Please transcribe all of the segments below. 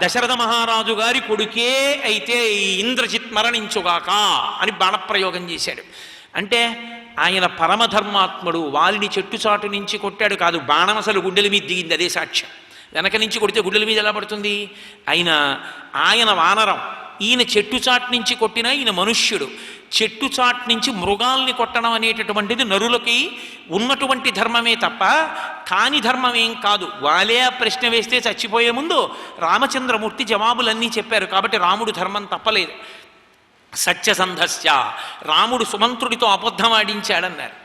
దశరథ మహారాజు గారి కొడుకే అయితే ఈ ఇంద్రజిత్ మరణించుగాక అని బాణప్రయోగం చేశాడు. అంటే ఆయన పరమధర్మాత్ముడు. వాలిని చెట్టుచాటు నుంచి కొట్టాడు కాదు, బాణం అసలు గుండెల మీద దిగింది, అదే సాక్ష్యం. వెనక నుంచి కొడితే గుండెల మీద ఎలా పడుతుంది? ఆయన వానరం, ఈయన చెట్టుచాటు నుంచి కొట్టినా ఈయన మనుష్యుడు. చెట్టుచాటు నుంచి మృగాల్ని కొట్టడం అనేటటువంటిది నరులకి ఉన్నటువంటి ధర్మమే తప్ప కాని ధర్మమేం కాదు. వాలే ఆ ప్రశ్న వేస్తే చచ్చిపోయే ముందు రామచంద్రమూర్తి జవాబులన్నీ చెప్పారు. కాబట్టి రాముడు ధర్మం తప్పలేదు. సత్యసంధస్య, రాముడు సుమంత్రుడితో అబద్ధమాడించాడన్నారు.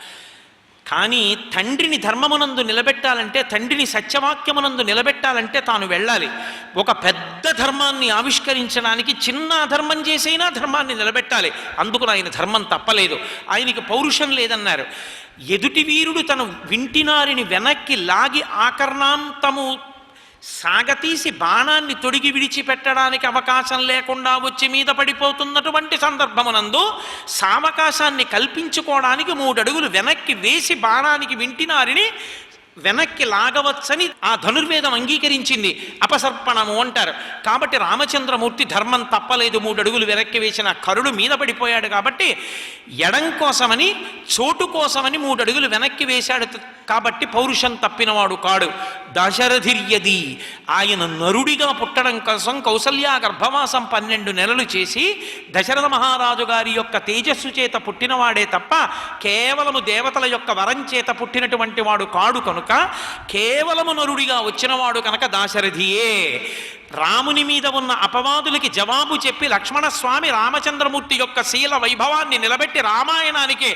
కానీ తండ్రిని ధర్మమునందు నిలబెట్టాలంటే, తండ్రిని సత్యవాక్యమునందు నిలబెట్టాలంటే తాను వెళ్ళాలి. ఒక పెద్ద ధర్మాన్ని ఆవిష్కరించడానికి చిన్న అధర్మం చేసైనా ధర్మాన్ని నిలబెట్టాలి. అందుకు ఆయన ధర్మం తప్పలేదు. ఆయనకి పౌరుషం లేదన్నారు. ఎదుటి వీరుడు తను వింటినారిని వెనక్కి లాగి ఆకర్ణాంతము సాగతీసి బాణాన్ని తొడిగి విడిచిపెట్టడానికి అవకాశం లేకుండా వచ్చి మీద పడిపోతున్నటువంటి సందర్భమునందు సావకాశాన్ని కల్పించుకోవడానికి 3 అడుగులు వెనక్కి వేసి బాణానికి వింటినారిని వెనక్కి లాగవచ్చని ఆ ధనుర్వేదం అంగీకరించింది. అపసర్పణము అంటారు. కాబట్టి రామచంద్రమూర్తి ధర్మం తప్పలేదు. 3 అడుగులు వెనక్కి వేసిన కరుడు మీద పడిపోయాడు. కాబట్టి ఎడం కోసమని, చోటు కోసమని 3 అడుగులు వెనక్కి వేశాడు. కాబట్టి పౌరుషం తప్పినవాడు కాడు. దశరథిర్యది, ఆయన నరుడిగా పుట్టడం కోసం కౌసల్య గర్భవాసం 12 నెలలు చేసి దశరథ మహారాజు గారి యొక్క తేజస్సు చేత పుట్టినవాడే తప్ప కేవలము దేవతల యొక్క వరం చేత పుట్టినటువంటి వాడు కాడు. కనుక కేవలము నరుడిగా వచ్చినవాడు కనుక దాశరథియే. రాముని మీద ఉన్న అపవాదులకి జవాబు చెప్పి లక్ష్మణస్వామి రామచంద్రమూర్తి యొక్క శీల వైభవాన్ని నిలబెట్టి రామాయణానికి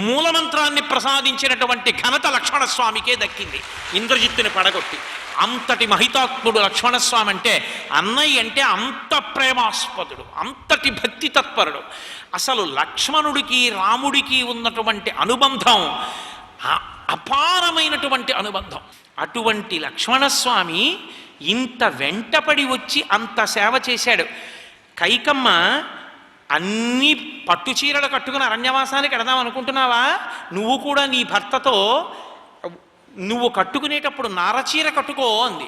మూలమంత్రాన్ని ప్రసాదించినటువంటి ఘనత లక్ష్మణస్వామికే దక్కింది, ఇంద్రజిత్తుని పడగొట్టి. అంతటి మహితాత్ముడు లక్ష్మణస్వామి అంటే. అన్నయ్య అంటే అంత ప్రేమాస్పదుడు, అంతటి భక్తి తత్పరుడు. అసలు లక్ష్మణుడికి రాముడికి ఉన్నటువంటి అనుబంధం అపారమైనటువంటి అనుబంధం. అటువంటి లక్ష్మణస్వామి ఇంత వెంటపడి వచ్చి అంత సేవ చేశాడు. కైకమ్మ అన్ని పట్టుచీరలు కట్టుకుని అరణ్యవాసానికి వెడదాం అనుకుంటున్నావా? నువ్వు కూడా నీ భర్తతో నువ్వు కట్టుకునేటప్పుడు నారచీర కట్టుకో అంది.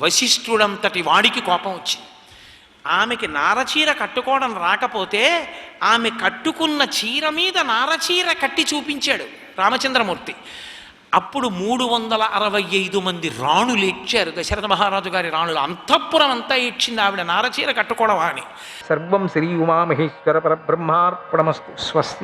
వశిష్ఠుడంతటి వాడికి కోపం వచ్చింది. ఆమెకి నారచీర కట్టుకోవడం రాకపోతే ఆమె కట్టుకున్న చీర మీద నారచీర కట్టి చూపించాడు రామచంద్రమూర్తి. అప్పుడు 365 మంది రాణులు ఏడ్చారు. దశరథ మహారాజు గారి రాణులు అంతఃపురం అంతా ఏడ్చింది ఆవిడ నారచీర కట్టుకోవడం అని. సర్వం శ్రీ ఉమామహేశ్వర పరబ్రహ్మార్పణమస్తు. స్వస్తి.